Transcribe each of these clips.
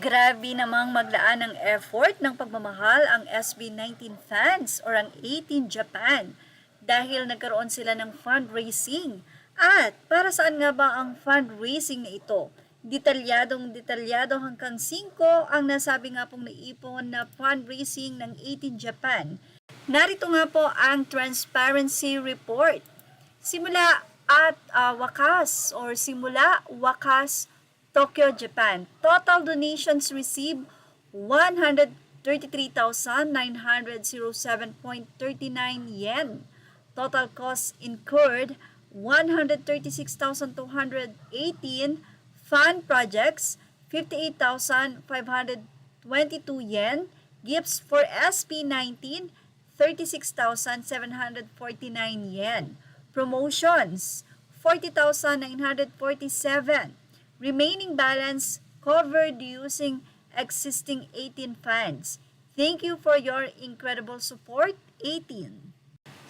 Grabe namang maglaan ng effort ng pagmamahal ang SB19 fans or ang 18 Japan dahil nagkaroon sila ng fundraising. At para saan nga ba ang fundraising na ito? Detalyado hanggang 5 ang nasabi nga pong naipon na fundraising ng 18 Japan. Narito nga po ang transparency report. Simula wakas Tokyo, Japan. Total donations received 133,907.39 yen. Total costs incurred 136,218. Fund projects 58,522 yen. Gifts for SP19 36,749 yen. Promotions 40,947. Remaining balance covered using existing 18 funds. Thank you for your incredible support, 18.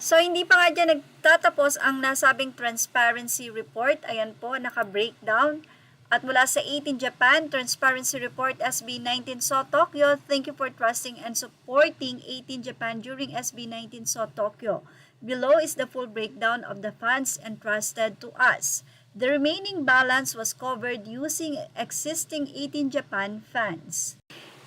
So, hindi pa nga dyan nagtatapos ang nasabing transparency report. Ayan po, naka-breakdown. At mula sa 18 Japan, Transparency Report SB19 So Tokyo, thank you for trusting and supporting 18 Japan during SB19 So Tokyo. Below is the full breakdown of the funds entrusted to us. The remaining balance was covered using existing 18 Japan funds.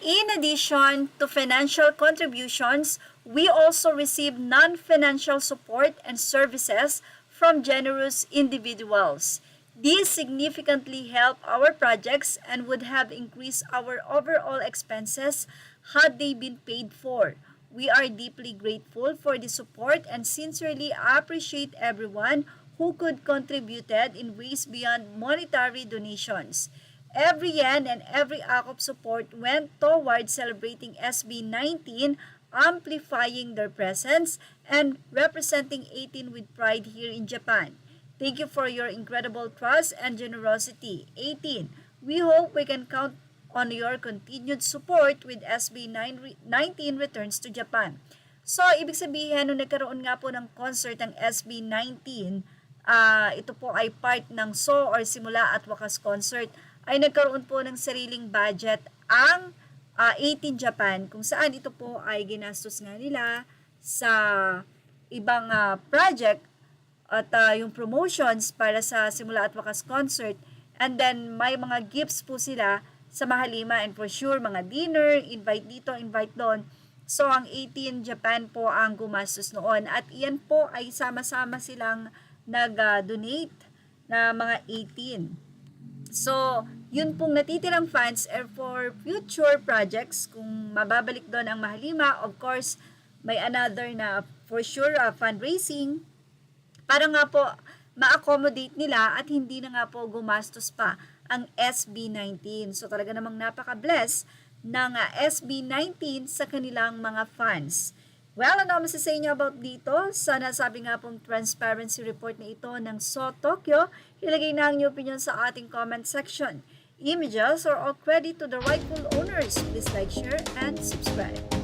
In addition to financial contributions, we also received non-financial support and services from generous individuals. These significantly help our projects and would have increased our overall expenses had they been paid for. We are deeply grateful for the support and sincerely appreciate everyone who could contributed in ways beyond monetary donations. Every yen and every act of support went toward celebrating SB19, amplifying their presence, and representing 18 with pride here in Japan. Thank you for your incredible trust and generosity, 18. We hope we can count on your continued support with SB19 returns to Japan. So, ibig sabihin, nung nagkaroon nga po ng concert ang SB19, ito po ay part ng So or Simula at Wakas concert, ay nagkaroon po ng sariling budget ang 18 Japan kung saan ito po ay ginastos nga nila sa ibang project at yung promotions para sa Simula at Wakas concert, and then may mga gifts po sila sa Mahalima and for sure mga dinner, invite dito, invite doon. So ang 18 Japan po ang gumastos noon at iyan po ay sama-sama silang nag-donate na mga 18. So, yun pong natitirang funds are for future projects. Kung mababalik doon ang Mahalima, of course, may another na for sure fundraising para nga po ma-accommodate nila at hindi na nga po gumastos pa ang SB19. So, talaga namang napaka-bless ng SB19 sa kanilang mga funds. Well, ano masasabi niyo about dito? Sana sabi nga pong transparency report na ito ng So Tokyo, ilagay na ang inyong opinion sa ating comment section. Images are all credit to the rightful owners. Please like, share, and subscribe.